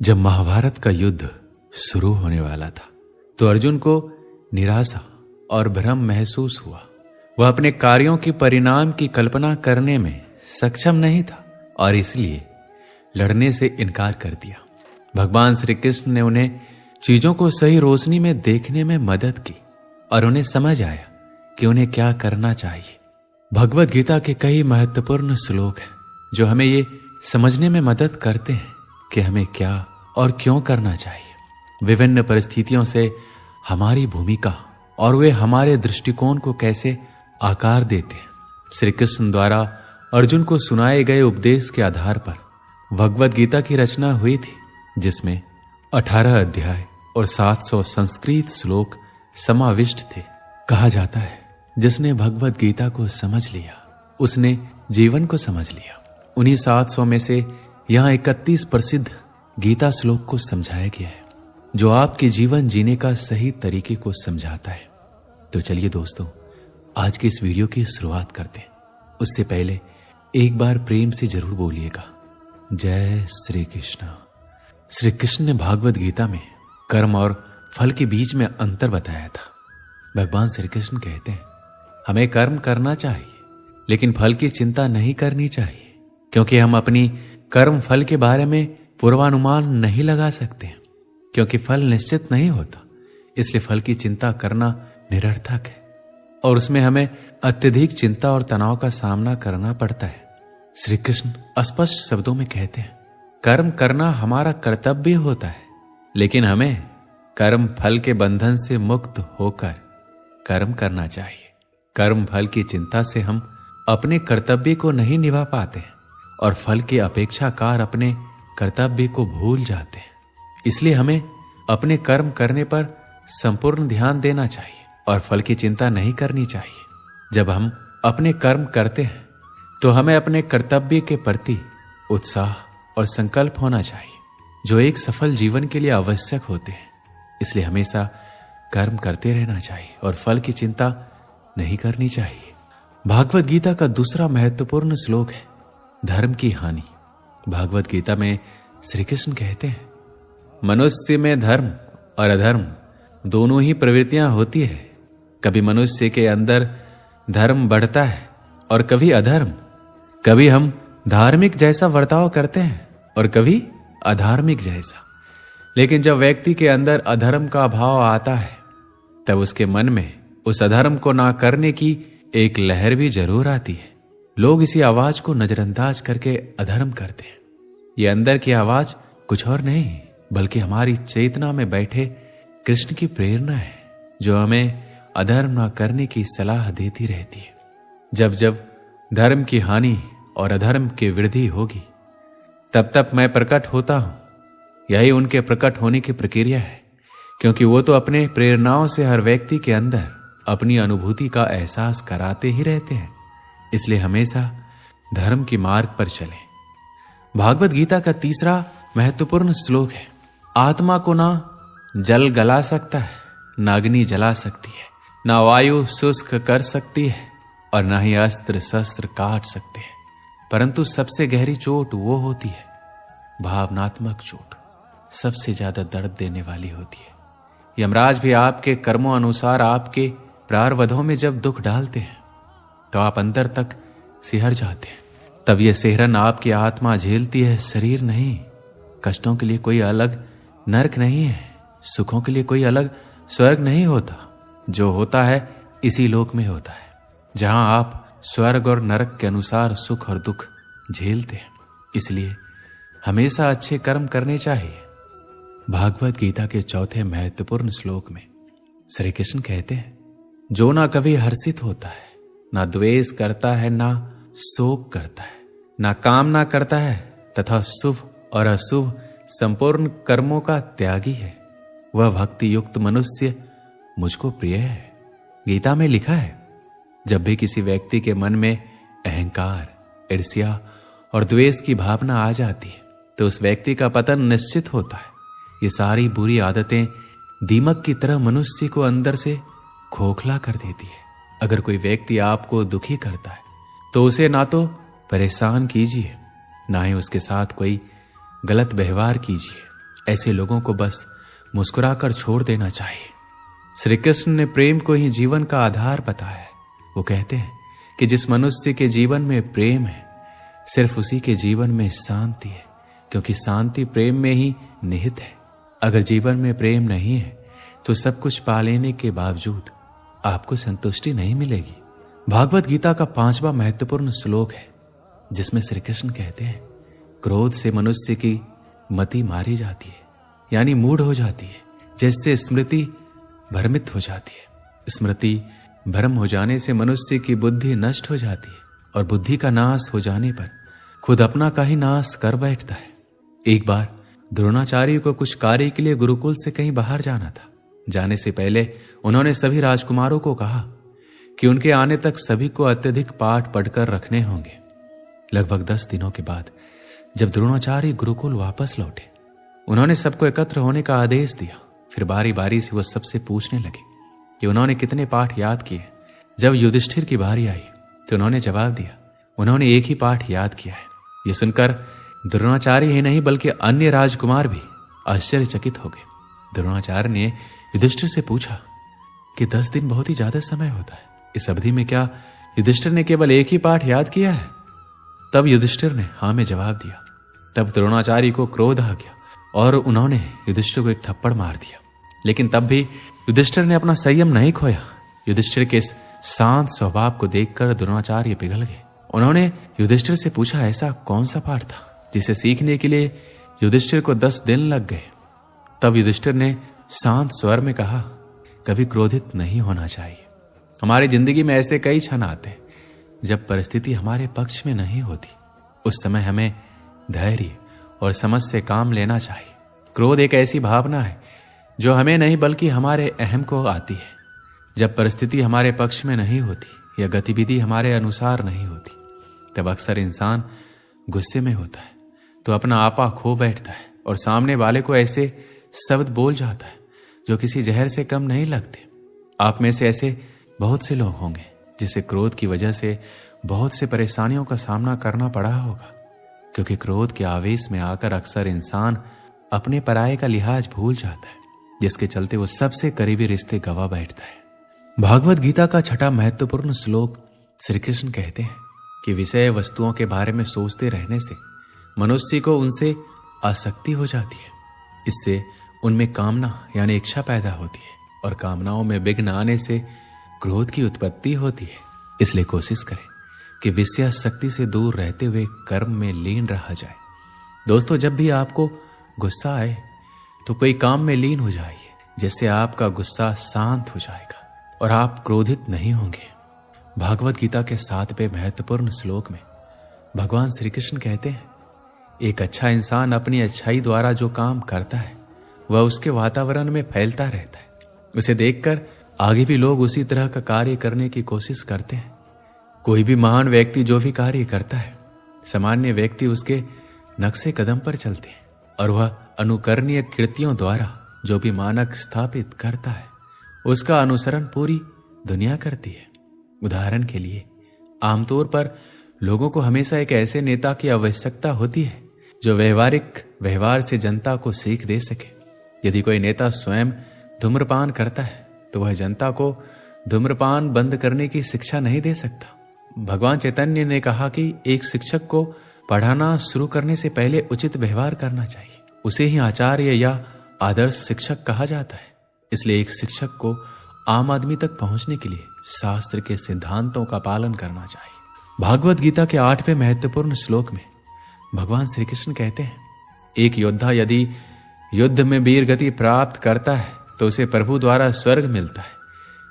जब महाभारत का युद्ध शुरू होने वाला था तो अर्जुन को निराशा और भ्रम महसूस हुआ। वह अपने कार्यों के परिणाम की कल्पना करने में सक्षम नहीं था और इसलिए लड़ने से इनकार कर दिया। भगवान श्री कृष्ण ने उन्हें चीजों को सही रोशनी में देखने में मदद की और उन्हें समझ आया कि उन्हें क्या करना चाहिए। भगवद गीता के कई महत्वपूर्ण श्लोक हैं जो हमें ये समझने में मदद करते हैं कि हमें क्या और क्यों करना चाहिए। विभिन्न परिस्थितियों से हमारी भूमिका और वे हमारे दृष्टिकोण को कैसे आकार देते हैं। श्री कृष्ण द्वारा अर्जुन को सुनाए गए उपदेश के आधार पर भगवद गीता की रचना हुई थी, जिसमें 18 अध्याय और 700 संस्कृत श्लोक समाविष्ट थे। कहा जाता है जिसने भगवद गीता को समझ लिया उसने जीवन को समझ लिया। उन्हीं 700 में से यहां 31 प्रसिद्ध गीता श्लोक को समझाया गया है जो आपके जीवन जीने का सही तरीके को समझाता है। तो चलिए दोस्तों, आज की इस वीडियो की शुरुआत करते हैं। उससे पहले एक बार प्रेम से जरूर बोलिएगा, जय श्री कृष्ण। श्री कृष्ण ने भागवत गीता में कर्म और फल के बीच में अंतर बताया था। भगवान श्री कृष्ण कहते हैं हमें कर्म करना चाहिए लेकिन फल की चिंता नहीं करनी चाहिए, क्योंकि हम अपनी कर्म फल के बारे में पूर्वानुमान नहीं लगा सकते, क्योंकि फल निश्चित नहीं होता। इसलिए फल की चिंता करना निरर्थक है और उसमें हमें अत्यधिक चिंता और तनाव का सामना करना पड़ता है। श्री कृष्ण स्पष्ट शब्दों में कहते हैं कर्म करना हमारा कर्तव्य होता है, लेकिन हमें कर्म फल के बंधन से मुक्त होकर कर्म करना चाहिए। कर्म फल की चिंता से हम अपने कर्तव्य को नहीं निभा पाते हैं और फल के अपेक्षाकार अपने कर्तव्य को भूल जाते हैं। इसलिए हमें अपने कर्म करने पर संपूर्ण ध्यान देना चाहिए और फल की चिंता नहीं करनी चाहिए। जब हम अपने कर्म करते हैं तो हमें अपने कर्तव्य के प्रति उत्साह और संकल्प होना चाहिए, जो एक सफल जीवन के लिए आवश्यक होते हैं। इसलिए हमेशा कर्म करते रहना चाहिए और फल की चिंता नहीं करनी चाहिए। भागवत गीता का दूसरा महत्वपूर्ण श्लोक है धर्म की हानि। भागवत गीता में श्री कृष्ण कहते हैं मनुष्य में धर्म और अधर्म दोनों ही प्रवृत्तियां होती है। कभी मनुष्य के अंदर धर्म बढ़ता है और कभी अधर्म। कभी हम धार्मिक जैसा बर्ताव करते हैं और कभी अधार्मिक जैसा। लेकिन जब व्यक्ति के अंदर अधर्म का भाव आता है तब उसके मन में उस अधर्म को ना करने की एक लहर भी जरूर आती है। लोग इसी आवाज को नजरअंदाज करके अधर्म करते हैं। ये अंदर की आवाज कुछ और नहीं बल्कि हमारी चेतना में बैठे कृष्ण की प्रेरणा है, जो हमें अधर्म ना करने की सलाह देती रहती है। जब जब धर्म की हानि और अधर्म की वृद्धि होगी तब तब मैं प्रकट होता हूं। यही उनके प्रकट होने की प्रक्रिया है, क्योंकि वो तो अपने प्रेरणाओं से हर व्यक्ति के अंदर अपनी अनुभूति का एहसास कराते ही रहते हैं। इसलिए हमेशा धर्म की मार्ग पर चलें। भागवत गीता का तीसरा महत्वपूर्ण श्लोक है आत्मा को ना जल गला सकता है, ना अग्नि जला सकती है, ना वायु शुष्क कर सकती है और ना ही अस्त्र शस्त्र काट सकते हैं, परंतु सबसे गहरी चोट वो होती है भावनात्मक चोट। सबसे ज्यादा दर्द देने वाली होती है। यमराज भी आपके कर्मों अनुसार आपके प्रारब्धों में जब दुख डालते हैं तो आप अंदर तक सिहर जाते हैं। तब यह सिहरन आपकी आत्मा झेलती है, शरीर नहीं। कष्टों के लिए कोई अलग नरक नहीं है, सुखों के लिए कोई अलग स्वर्ग नहीं होता। जो होता है इसी लोक में होता है, जहां आप स्वर्ग और नरक के अनुसार सुख और दुख झेलते हैं। इसलिए हमेशा अच्छे कर्म करने चाहिए। भागवत गीता के चौथे महत्वपूर्ण श्लोक में श्री कृष्ण कहते हैं जो ना कभी हर्षित होता है, ना द्वेष करता है, ना शोक करता है, ना कामना करता है तथा शुभ और अशुभ संपूर्ण कर्मों का त्यागी है, वह भक्ति युक्त मनुष्य मुझको प्रिय है। गीता में लिखा है जब भी किसी व्यक्ति के मन में अहंकार, ईर्ष्या और द्वेष की भावना आ जाती है तो उस व्यक्ति का पतन निश्चित होता है। ये सारी बुरी आदतें दीमक की तरह मनुष्य को अंदर से खोखला कर देती है। अगर कोई व्यक्ति आपको दुखी करता है तो उसे ना तो परेशान कीजिए, ना ही उसके साथ कोई गलत व्यवहार कीजिए। ऐसे लोगों को बस मुस्कुराकर छोड़ देना चाहिए। श्री कृष्ण ने प्रेम को ही जीवन का आधार बताया है। वो कहते हैं कि जिस मनुष्य के जीवन में प्रेम है, सिर्फ उसी के जीवन में शांति है, क्योंकि शांति प्रेम में ही निहित है। अगर जीवन में प्रेम नहीं है तो सब कुछ पा लेने के बावजूद आपको संतुष्टि नहीं मिलेगी। भागवत गीता का 5वां महत्वपूर्ण श्लोक है, जिसमें श्री कृष्ण कहते हैं, क्रोध से मनुष्य की मति मारी जाती है, यानी मूढ़ हो जाती है, जिससे स्मृति भ्रमित हो जाती है। स्मृति भ्रम हो जाने से मनुष्य की बुद्धि नष्ट हो जाती है, और बुद्धि का नाश हो जाने पर खुद अपना का ही नाश कर बैठता है। एक बार द्रोणाचार्य को कुछ कार्य के लिए गुरुकुल से कहीं बाहर जाना था। जाने से पहले उन्होंने सभी राजकुमारों को कहा कि उनके आने तक सभी को अत्यधिक पाठ पढ़कर रखने होंगे। लगभग 10 दिनों के बाद जब द्रोणाचार्य गुरुकुल वापस लौटे, उन्होंने सबको एकत्र होने का आदेश दिया। फिर बारी बारी से वो सबसे पूछने लगे कि उन्होंने कितने पाठ याद किए। जब युधिष्ठिर की बारी आई तो उन्होंने जवाब दिया, उन्होंने एक ही पाठ याद किया है। ये सुनकर द्रोणाचार्य ही नहीं बल्कि अन्य राजकुमार भी आश्चर्यचकित हो गए। द्रोणाचार्य ने युधिष्ठिर से पूछा कि 10 दिन बहुत ही ज्यादा समय होता है, इस अवधि में क्या युधिष्ठिर ने केवल एक ही पाठ याद किया है? तब युधिष्ठिर ने हाँ में जवाब दिया। तब द्रोणाचार्य को क्रोध आ गया और उन्होंने युधिष्ठिर को एक थप्पड़ मार दिया। लेकिन तब भी युधिष्ठिर ने अपना संयम नहीं खोया। युधिष्ठिर के इस शांत स्वभाव को देखकर द्रोणाचार्य पिघल गए। उन्होंने युधिष्ठिर से पूछा, ऐसा कौन सा पाठ था जिसे सीखने के लिए युधिष्ठिर को 10 दिन लग गए? तब युधिष्ठिर ने शांत स्वर में कहा, कभी क्रोधित नहीं होना चाहिए। हमारी जिंदगी में ऐसे कई क्षण आते हैं जब परिस्थिति हमारे पक्ष में नहीं होती। उस समय हमें धैर्य और समझ से काम लेना चाहिए। क्रोध एक ऐसी भावना है जो हमें नहीं बल्कि हमारे अहम को आती है। जब परिस्थिति हमारे पक्ष में नहीं होती या गतिविधि हमारे अनुसार नहीं होती, तब अक्सर इंसान गुस्से में होता है तो अपना आपा खो बैठता है और सामने वाले को ऐसे शब्द बोल जाता है जो किसी जहर से कम नहीं लगते। आप में से ऐसे बहुत से लोग होंगे जिसे क्रोध की वजह से बहुत से परेशानियों का सामना करना पड़ा होगा, क्योंकि क्रोध के आवेश में आकर अक्सर इंसान अपने पराये का लिहाज भूल जाता है, जिसके चलते वो सबसे करीबी रिश्ते गवा बैठता है। भागवत गीता का 6वां महत्वपूर्ण श्लोक श्री कृष्ण कहते हैं कि विषय वस्तुओं के बारे में सोचते रहने से मनुष्य को उनसे आसक्ति हो जाती है। इससे उनमें कामना यानी इच्छा पैदा होती है, और कामनाओं में विघ्न आने से क्रोध की उत्पत्ति होती है। इसलिए कोशिश करें कि विषयासक्ति से दूर रहते हुए कर्म में लीन रहा जाए। दोस्तों, जब भी आपको गुस्सा आए तो कोई काम में लीन हो जाइए, जिससे आपका गुस्सा शांत हो जाएगा और आप क्रोधित नहीं होंगे। भागवत गीता के 7वें महत्वपूर्ण श्लोक में भगवान श्री कृष्ण कहते हैं, एक अच्छा इंसान अपनी अच्छाई द्वारा जो काम करता है वह उसके वातावरण में फैलता रहता है। उसे देखकर आगे भी लोग उसी तरह का कार्य करने की कोशिश करते हैं। कोई भी महान व्यक्ति जो भी कार्य करता है, सामान्य व्यक्ति उसके नक्शे कदम पर चलते हैं, और वह अनुकरणीय कृतियों द्वारा जो भी मानक स्थापित करता है उसका अनुसरण पूरी दुनिया करती है। उदाहरण के लिए, आमतौर पर लोगों को हमेशा एक ऐसे नेता की आवश्यकता होती है जो व्यवहारिक व्यवहार से जनता को सीख दे सके। यदि कोई नेता स्वयं धूम्रपान करता है तो वह जनता को धूम्रपान बंद करने की शिक्षा नहीं दे सकता। भगवान चैतन्य ने कहा कि एक शिक्षक को पढ़ाना शुरू करने से पहले उचित व्यवहार करना चाहिए। उसे ही आचार्य या आदर्श शिक्षक कहा जाता है। इसलिए एक शिक्षक को आम आदमी तक पहुंचने के लिए शास्त्र के सिद्धांतों का पालन करना चाहिए। भागवत गीता के 8वें महत्वपूर्ण श्लोक में भगवान श्री कृष्ण कहते हैं, एक योद्धा यदि युद्ध में वीर गति प्राप्त करता है तो उसे प्रभु द्वारा स्वर्ग मिलता है।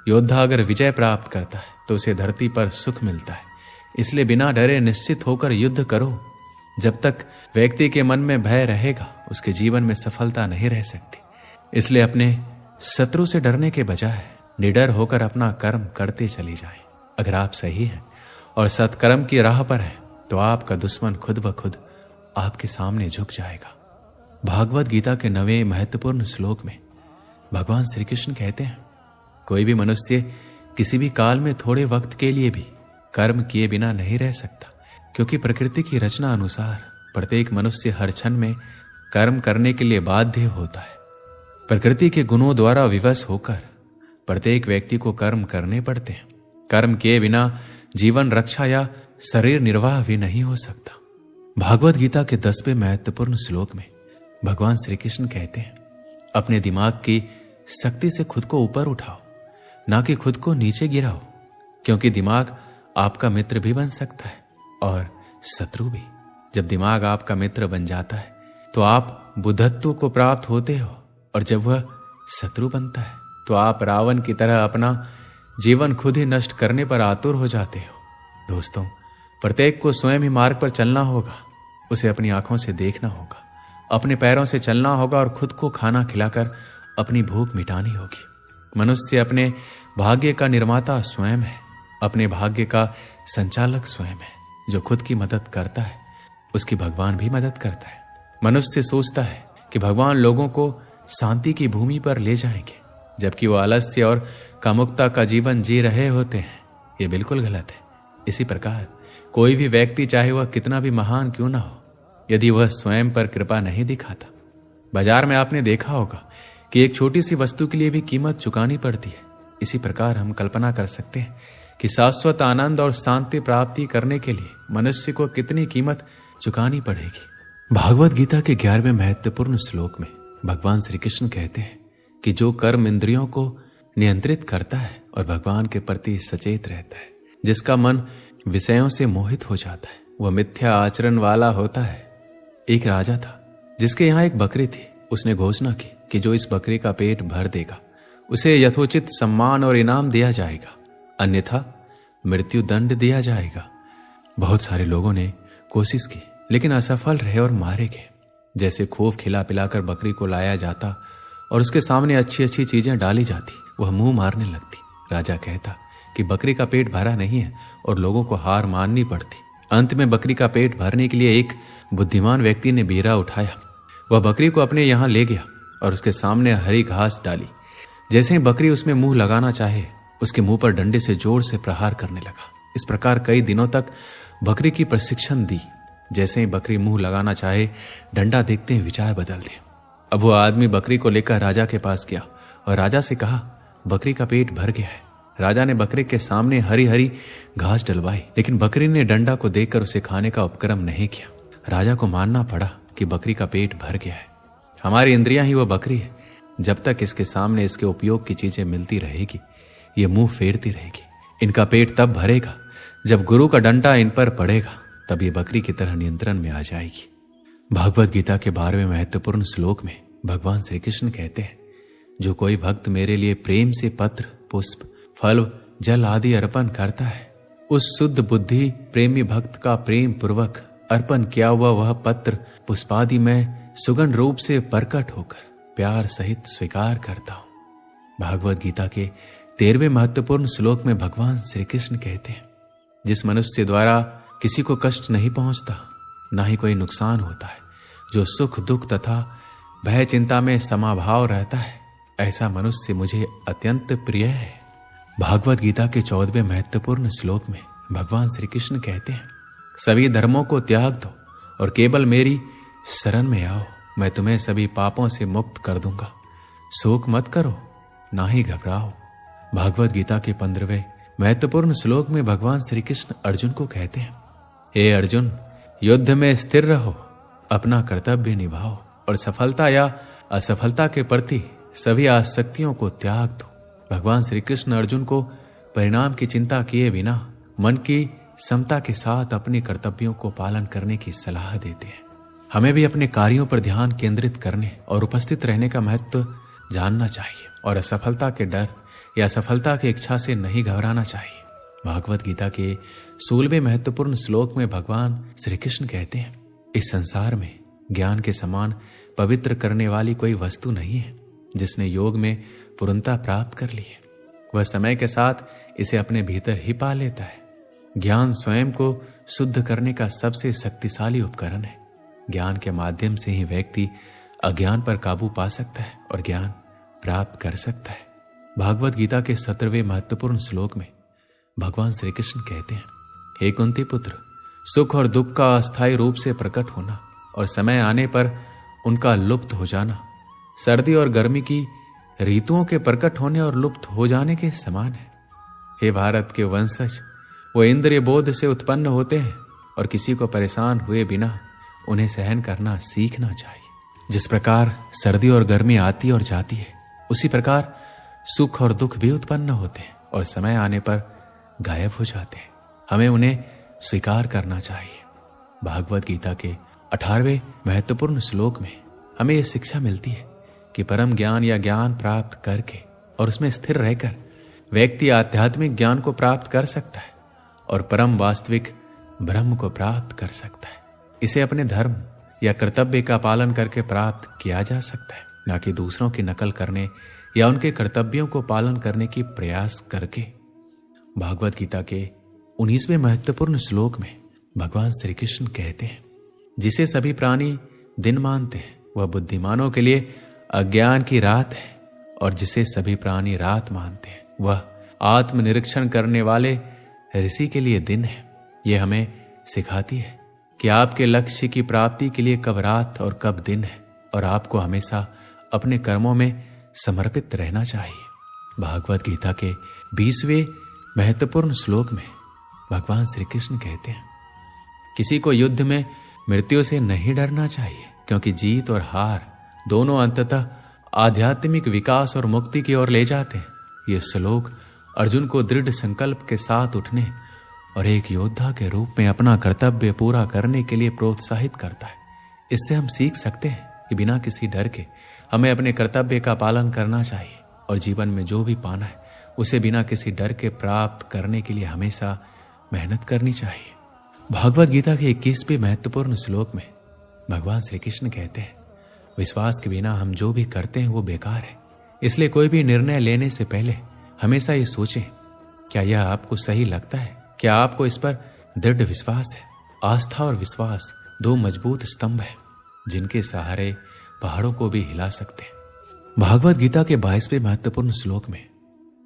योद्धा अगर विजय प्राप्त करता है तो उसे धरती पर सुख मिलता है। इसलिए बिना डरे निश्चित होकर युद्ध करो। जब तक व्यक्ति के मन में भय रहेगा, उसके जीवन में सफलता नहीं रह सकती। इसलिए अपने शत्रु से डरने के बजाय निडर होकर अपना कर्म करते चली जाए। अगर आप सही हैं और सत्कर्म की राह पर हैं तो आपका दुश्मन खुद ब खुद आपके सामने झुक जाएगा। भागवत गीता के 9वें महत्वपूर्ण श्लोक में भगवान श्री कृष्ण कहते हैं, कोई भी मनुष्य किसी भी काल में थोड़े वक्त के लिए भी कर्म किए बिना नहीं रह सकता, क्योंकि प्रकृति की रचना अनुसार प्रत्येक मनुष्य हर क्षण में कर्म करने के लिए बाध्य होता है। प्रकृति के गुणों द्वारा विवश होकर प्रत्येक व्यक्ति को कर्म करने पड़ते हैं। कर्म किए बिना जीवन रक्षा या शरीर निर्वाह भी नहीं हो सकता। भागवत गीता के 10वें महत्वपूर्ण श्लोक में भगवान श्री कृष्ण कहते हैं, अपने दिमाग की शक्ति से खुद को ऊपर उठाओ, ना कि खुद को नीचे गिराओ, क्योंकि दिमाग आपका मित्र भी बन सकता है और शत्रु भी। जब दिमाग आपका मित्र बन जाता है तो आप बुद्धत्व को प्राप्त होते हो, और जब वह शत्रु बनता है तो आप रावण की तरह अपना जीवन खुद ही नष्ट करने पर आतुर हो जाते हो। दोस्तों, प्रत्येक को स्वयं ही मार्ग पर चलना होगा। उसे अपनी आंखों से देखना होगा, अपने पैरों से चलना होगा और खुद को खाना खिलाकर अपनी भूख मिटानी होगी। मनुष्य अपने भाग्य का निर्माता स्वयं है, अपने भाग्य का संचालक स्वयं है। जो खुद की मदद करता है उसकी भगवान भी मदद करता है। मनुष्य सोचता है कि भगवान लोगों को शांति की भूमि पर ले जाएंगे, जबकि वो आलस्य और कामुकता का जीवन जी रहे होते हैं। ये बिल्कुल गलत है। इसी प्रकार कोई भी व्यक्ति, चाहे वह कितना भी महान क्यों ना हो, यदि वह स्वयं पर कृपा नहीं दिखाता, बाजार में आपने देखा होगा कि एक छोटी सी वस्तु के लिए भी कीमत चुकानी पड़ती है। इसी प्रकार हम कल्पना कर सकते हैं कि शाश्वत आनंद और शांति प्राप्ति करने के लिए मनुष्य को कितनी कीमत चुकानी पड़ेगी। भागवत गीता के 11वें महत्वपूर्ण श्लोक में भगवान श्री कृष्ण कहते हैं कि जो कर्म इंद्रियों को नियंत्रित करता है और भगवान के प्रति सचेत रहता है, जिसका मन विषयों से मोहित हो जाता है, वह मिथ्या आचरण वाला होता है। एक राजा था जिसके यहाँ एक बकरी थी। उसने घोषणा की कि जो इस बकरी का पेट भर देगा उसे यथोचित सम्मान और इनाम दिया जाएगा, अन्यथा मृत्यु दंड दिया जाएगा। बहुत सारे लोगों ने कोशिश की लेकिन असफल रहे और मारे गए। जैसे खूब खिला पिलाकर बकरी को लाया जाता और उसके सामने अच्छी अच्छी चीजें डाली जाती, वह मुंह मारने लगती। राजा कहता कि बकरी का पेट भरा नहीं है और लोगों को हार माननी पड़ती। अंत में बकरी का पेट भरने के लिए एक बुद्धिमान व्यक्ति ने बीरा उठाया। वह बकरी को अपने यहां ले गया और उसके सामने हरी घास डाली। जैसे ही बकरी उसमें मुंह लगाना चाहे, उसके मुंह पर डंडे से जोर से प्रहार करने लगा। इस प्रकार कई दिनों तक बकरी की प्रशिक्षण दी। जैसे ही बकरी मुंह लगाना चाहे, डंडा देखते ही विचार बदल दे। अब वो आदमी बकरी को लेकर राजा के पास गया और राजा से कहा, बकरी का पेट भर गया है। राजा ने बकरी के सामने हरी हरी घास डलवाई, लेकिन बकरी ने डंडा को देखकर उसे खाने का उपक्रम नहीं किया। राजा को मानना पड़ा कि बकरी का पेट भर गया है। हमारी इंद्रियां ही वो बकरी है। जब तक इसके सामने इसके उपयोग की चीजें मिलती रहेगी, ये मुंह फेरती रहेगी। इनका पेट तब भरेगा जब गुरु का डंडा इन पर पड़ेगा, तब ये बकरी की तरह नियंत्रण में आ जाएगी। भागवत गीता के 12वें महत्वपूर्ण श्लोक में भगवान श्री कृष्ण कहते हैं, जो कोई भक्त मेरे लिए प्रेम से पत्र, पुष्प, फल, जल आदि अर्पण करता है, उस शुद्ध बुद्धि प्रेमी भक्त का प्रेम पूर्वक अर्पण किया हुआ वह पत्र पुष्पादि में सुगंध रूप से प्रकट होकर प्यार सहित स्वीकार करता हूं। भागवत गीता के 13वें महत्वपूर्ण श्लोक में भगवान श्री कृष्ण कहते हैं, जिस मनुष्य द्वारा किसी को कष्ट नहीं पहुंचता, ना ही कोई नुकसान होता है, जो सुख दुख तथा भय चिंता में समाभाव रहता है, ऐसा मनुष्य मुझे अत्यंत प्रिय है। भागवत गीता के 14वें महत्वपूर्ण श्लोक में भगवान श्री कृष्ण कहते हैं, सभी धर्मों को त्याग दो और केवल मेरी शरण में आओ, मैं तुम्हें सभी पापों से मुक्त कर दूंगा। शोक मत करो, ना ही घबराओ। भागवत गीता के 15वें महत्वपूर्ण श्लोक में भगवान श्री कृष्ण अर्जुन को कहते हैं, हे अर्जुन, युद्ध में स्थिर रहो, अपना कर्तव्य निभाओ और सफलता या असफलता के प्रति सभी आसक्तियों को त्याग दो। भगवान श्री कृष्ण अर्जुन को परिणाम की चिंता किए बिना मन की समता के साथ अपने कर्तव्यों को पालन करने की सलाह देते हैं। हमें भी अपने कार्यों पर ध्यान केंद्रित करने और उपस्थित रहने का महत्व जानना चाहिए और असफलता के डर या सफलता की इच्छा से नहीं घबराना चाहिए। भागवत गीता के 16वें महत्वपूर्ण श्लोक में भगवान श्री कृष्ण कहते हैं, इस संसार में ज्ञान के समान पवित्र करने वाली कोई वस्तु नहीं है। जिसने योग में पूर्णता प्राप्त कर ली है, वह समय के साथ इसे अपने भीतर ही पा लेता है। ज्ञान स्वयं को शुद्ध करने का सबसे शक्तिशाली उपकरण है। ज्ञान के माध्यम से ही व्यक्ति अज्ञान पर काबू पा सकता है और ज्ञान प्राप्त कर सकता है। भागवत गीता के 17वें महत्वपूर्ण श्लोक में भगवान श्री कृष्ण कहते हैं, हे कुंती पुत्र, सुख और दुख का अस्थायी रूप से प्रकट होना और समय आने पर उनका लुप्त हो जाना सर्दी और गर्मी की ऋतुओं के प्रकट होने और लुप्त हो जाने के समान है। हे भारत के वंशज, वो इंद्रिय बोध से उत्पन्न होते हैं और किसी को परेशान हुए बिना उन्हें सहन करना सीखना चाहिए। जिस प्रकार सर्दी और गर्मी आती और जाती है, उसी प्रकार सुख और दुख भी उत्पन्न होते हैं और समय आने पर गायब हो जाते हैं। हमें उन्हें स्वीकार करना चाहिए। भागवत गीता के 18वें महत्वपूर्ण श्लोक में हमें यह शिक्षा मिलती है कि परम ज्ञान या ज्ञान प्राप्त करके और उसमें स्थिर रहकर व्यक्ति आध्यात्मिक ज्ञान को प्राप्त कर सकता है और परम वास्तविक ब्रह्म को प्राप्त कर सकता है। इसे अपने धर्म या कर्तव्य का पालन करके प्राप्त किया जा सकता है, न कि दूसरों की नकल करने या उनके कर्तव्यों को पालन करने की प्रयास करके। भागवत गीता के 19वें महत्वपूर्ण श्लोक में भगवान श्री कृष्ण कहते हैं, जिसे सभी प्राणी दिन मानते हैं वह बुद्धिमानों के लिए अज्ञान की रात है, और जिसे सभी प्राणी रात मानते हैं वह आत्मनिरीक्षण करने वाले ऋषि के लिए दिन है। यह हमें सिखाती है कि आपके लक्ष्य की प्राप्ति के लिए कब रात और कब दिन है, और आपको हमेशा अपने कर्मों में समर्पित रहना चाहिए। भागवत गीता के 20वें महत्वपूर्ण श्लोक में भगवान श्री कृष्ण कहते हैं, किसी को युद्ध में मृत्यु से नहीं डरना चाहिए, क्योंकि जीत और हार दोनों अंततः आध्यात्मिक विकास और मुक्ति की ओर ले जाते हैं। यह श्लोक अर्जुन को दृढ़ संकल्प के साथ उठने और एक योद्धा के रूप में अपना कर्तव्य पूरा करने के लिए प्रोत्साहित करता है। इससे हम सीख सकते हैं कि बिना किसी डर के हमें अपने कर्तव्य का पालन करना चाहिए और जीवन में जो भी पाना है उसे बिना किसी डर के प्राप्त करने के लिए हमेशा मेहनत करनी चाहिए। भागवत गीता के 21वें महत्वपूर्ण श्लोक में भगवान श्री कृष्ण कहते हैं, विश्वास के बिना हम जो भी करते हैं वो बेकार है। इसलिए कोई भी निर्णय लेने से पहले हमेशा ये सोचें, क्या यह आपको सही लगता है? क्या आपको इस पर दृढ़ विश्वास है? आस्था और विश्वास दो मजबूत स्तंभ है जिनके सहारे पहाड़ों को भी हिला सकते हैं। भागवत गीता के 22वें महत्वपूर्ण श्लोक में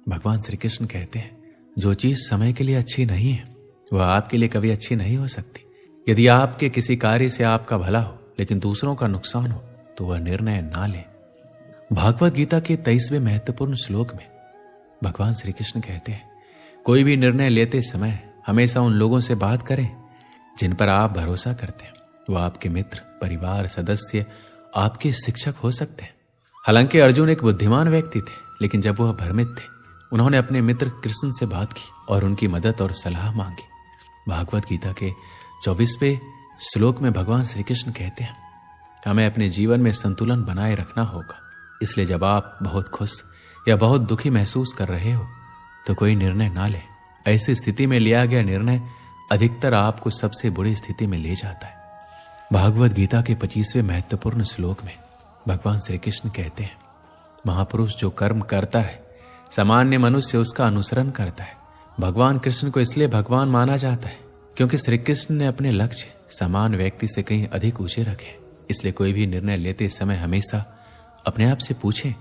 भगवान श्री कृष्ण कहते हैं, जो चीज समय के लिए अच्छी नहीं है वह आपके लिए कभी अच्छी नहीं हो सकती। यदि आपके किसी कार्य से आपका भला हो लेकिन दूसरों का नुकसान हो तो वह निर्णय ना लें। भागवत गीता के 23वें महत्वपूर्ण श्लोक में भगवान श्री कृष्ण कहते हैं, कोई भी निर्णय लेते समय हमेशा उन लोगों से बात करें जिन पर आप भरोसा करते हैं। वह आपके मित्र, परिवार सदस्य, आपके शिक्षक हो सकते हैं। हालांकि अर्जुन एक बुद्धिमान व्यक्ति थे, लेकिन जब वह भ्रमित थे उन्होंने अपने मित्र कृष्ण से बात की और उनकी मदद और सलाह मांगी। भागवत गीता के 24वें श्लोक में भगवान श्री कृष्ण कहते हैं, हमें अपने जीवन में संतुलन बनाए रखना होगा। इसलिए जब आप बहुत खुश या बहुत दुखी महसूस कर रहे हो तो कोई निर्णय ना ले। ऐसी स्थिति में लिया गया निर्णय अधिकतर आपको सबसे बुरी स्थिति में ले जाता है। भागवत गीता के 25वें महत्वपूर्ण श्लोक में भगवान श्री कृष्ण कहते हैं, महापुरुष जो कर्म करता है सामान्य मनुष्य उसका अनुसरण करता है। भगवान कृष्ण को इसलिए भगवान माना जाता है क्योंकि श्री कृष्ण ने अपने लक्ष्य सामान्य व्यक्ति से कहीं अधिक ऊंचे रखे। इसलिए कोई भी निर्णय लेते समय हमेशा अपने आप से पूछें,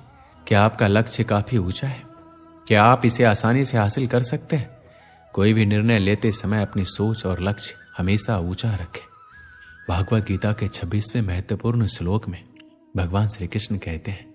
क्या आपका लक्ष्य काफी ऊंचा है? क्या आप इसे आसानी से हासिल कर सकते हैं? कोई भी निर्णय लेते समय अपनी सोच और लक्ष्य हमेशा ऊंचा रखें। भागवत गीता के 26वें महत्वपूर्ण श्लोक में भगवान श्री कृष्ण कहते हैं,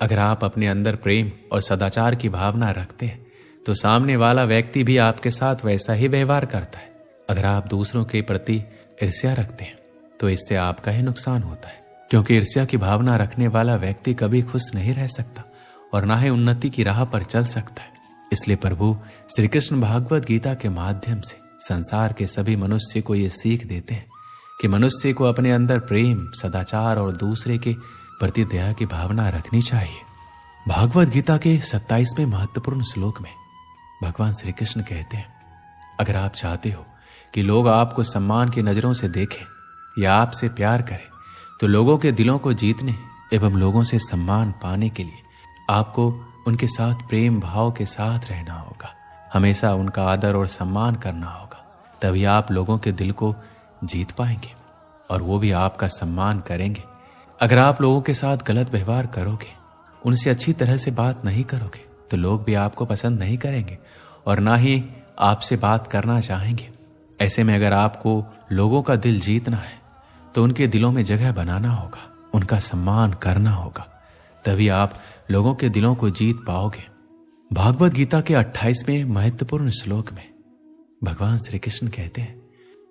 अगर आप अपने अंदर प्रेम और सदाचार की भावना रखते हैं तो सामने वाला व्यक्ति भी आपके साथ वैसा ही व्यवहार करता है। अगर आप दूसरों के प्रति ईर्ष्या रखते हैं तो इससे आपका ही नुकसान होता है, क्योंकि ईर्ष्या की भावना रखने वाला व्यक्ति कभी खुश नहीं रह सकता और ना ही उन्नति की राह पर चल सकता है। इसलिए प्रभु श्री कृष्ण भागवत गीता के माध्यम से संसार के सभी मनुष्य को ये सीख देते हैं कि मनुष्य को अपने अंदर प्रेम, सदाचार और दूसरे के प्रति दया की भावना रखनी चाहिए। भागवत गीता के 27वें महत्वपूर्ण श्लोक में भगवान श्री कृष्ण कहते हैं, अगर आप चाहते हो कि लोग आपको सम्मान की नजरों से देखें या आपसे प्यार करें तो लोगों के दिलों को जीतने एवं लोगों से सम्मान पाने के लिए आपको उनके साथ प्रेम भाव के साथ रहना होगा। हमेशा उनका आदर और सम्मान करना होगा, तभी आप लोगों के दिल को जीत पाएंगे और वो भी आपका सम्मान करेंगे। अगर आप लोगों के साथ गलत व्यवहार करोगे, उनसे अच्छी तरह से बात नहीं करोगे तो लोग भी आपको पसंद नहीं करेंगे और ना ही आपसे बात करना चाहेंगे। ऐसे में अगर आपको लोगों का दिल जीतना है तो उनके दिलों में जगह बनाना होगा, उनका सम्मान करना होगा, तभी आप लोगों के दिलों को जीत पाओगे। भागवत गीता के 28वें महत्वपूर्ण श्लोक में भगवान श्री कृष्ण कहते हैं,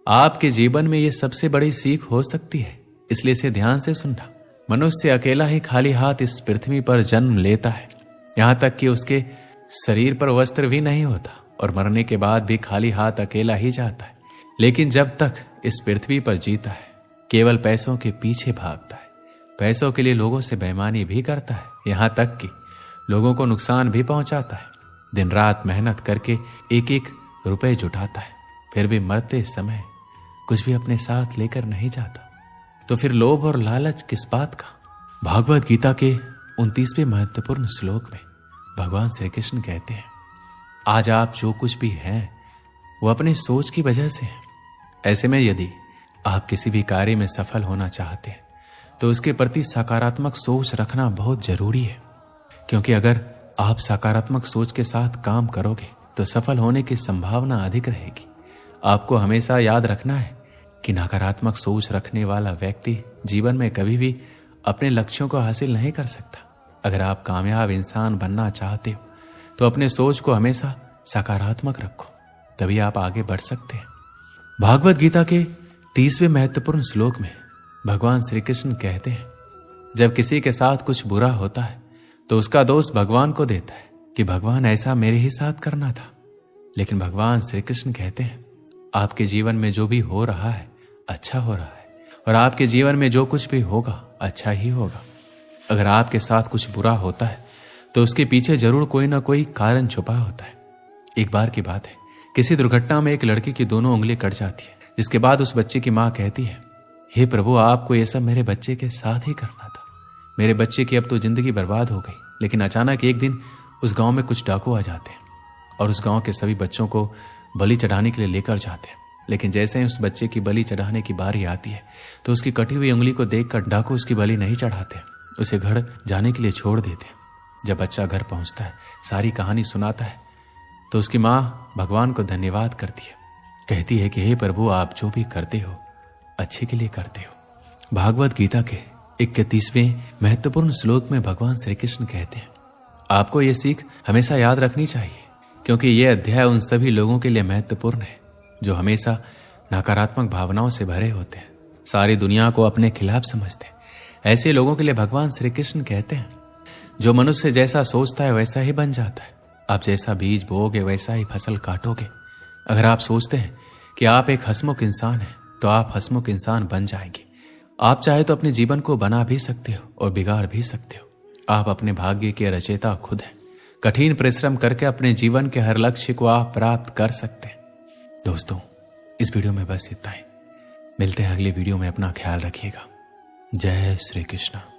आपके जीवन में यह सबसे बड़ी सीख हो सकती है, इसलिए इसे ध्यान से सुनना। मनुष्य अकेला ही खाली हाथ इस पृथ्वी पर जन्म लेता है, यहां तक कि उसके शरीर पर वस्त्र भी नहीं होता और मरने के बाद भी खाली हाथ अकेला ही जाता है। लेकिन जब तक इस पृथ्वी पर जीता है, केवल पैसों के पीछे भागता है, पैसों के लिए लोगों से बेईमानी भी करता है, यहां तक कि लोगों को नुकसान भी पहुंचाता है। दिन रात मेहनत करके एक एक रुपए जुटाता है, फिर भी मरते समय कुछ भी अपने साथ लेकर नहीं जाता। तो फिर लोभ और लालच किस बात का? भागवत गीता के 29वें महत्वपूर्ण श्लोक में भगवान श्री कृष्ण कहते हैं, आज आप जो कुछ भी हैं वो अपनी सोच की वजह से है। ऐसे में यदि आप किसी भी कार्य में सफल होना चाहते हैं तो उसके प्रति सकारात्मक सोच रखना बहुत जरूरी है, क्योंकि अगर आप सकारात्मक सोच के साथ काम करोगे तो सफल होने की संभावना अधिक रहेगी। आपको हमेशा याद रखना है कि नकारात्मक सोच रखने वाला व्यक्ति जीवन में कभी भी अपने लक्ष्यों को हासिल नहीं कर सकता। अगर आप कामयाब इंसान बनना चाहते हो तो अपने सोच को हमेशा सकारात्मक रखो, तभी आप आगे बढ़ सकते हैं। भागवत गीता के 30वें महत्वपूर्ण श्लोक में भगवान श्री कृष्ण कहते हैं, जब किसी के साथ कुछ बुरा होता है तो उसका दोष भगवान को देता है कि भगवान ऐसा मेरे ही साथ करना था। लेकिन भगवान श्री कृष्ण कहते हैं, आपके जीवन में जो भी हो रहा है अच्छा हो रहा है, और आपके जीवन में जो कुछ भी होगा अच्छा ही होगा। अगर आपके साथ कुछ बुरा होता है तो उसके पीछे जरूर कोई ना कोई कारण छुपा होता है। एक बार की बात है, किसी दुर्घटना में एक लड़की की दोनों उंगली कट जाती है, जिसके बाद उस बच्चे की मां कहती है, हे प्रभु, आपको यह सब मेरे बच्चे के साथ ही करना था। मेरे बच्चे की अब तो जिंदगी बर्बाद हो गई। लेकिन अचानक एक दिन उस गांव में कुछ डाकू आ जाते हैं और उस गांव के सभी बच्चों को बलि चढ़ाने के लिए लेकर जाते हैं। लेकिन जैसे ही उस बच्चे की बलि चढ़ाने की बारी आती है तो उसकी कटी हुई उंगली को देखकर डाकू उसकी बलि नहीं चढ़ाते, उसे घर जाने के लिए छोड़ देते। जब बच्चा घर पहुंचता है, सारी कहानी सुनाता है, तो उसकी मां भगवान को धन्यवाद करती है, कहती है कि हे प्रभु, आप जो भी करते हो अच्छे के लिए करते हो। भागवत गीता के 31वें महत्वपूर्ण श्लोक में भगवान श्री कृष्ण कहते हैं, आपको यह सीख हमेशा याद रखनी चाहिए, क्योंकि यह अध्याय उन सभी लोगों के लिए महत्वपूर्ण है जो हमेशा नकारात्मक भावनाओं से भरे होते हैं, सारी दुनिया को अपने खिलाफ समझते हैं। ऐसे लोगों के लिए भगवान श्री कृष्ण कहते हैं, जो मनुष्य जैसा सोचता है वैसा ही बन जाता है। आप जैसा बीज बोओगे वैसा ही फसल काटोगे। अगर आप सोचते हैं कि आप एक हंसमुख इंसान हैं तो आप हंसमुख इंसान बन जाएंगे। आप चाहे तो अपने जीवन को बना भी सकते हो और बिगाड़ भी सकते हो। आप अपने भाग्य के रचयिता खुद हैं। कठिन परिश्रम करके अपने जीवन के हर लक्ष्य को आप प्राप्त कर सकते हैं। दोस्तों, इस वीडियो में बस इतना ही। मिलते हैं अगले वीडियो में। अपना ख्याल रखिएगा। जय श्री कृष्ण।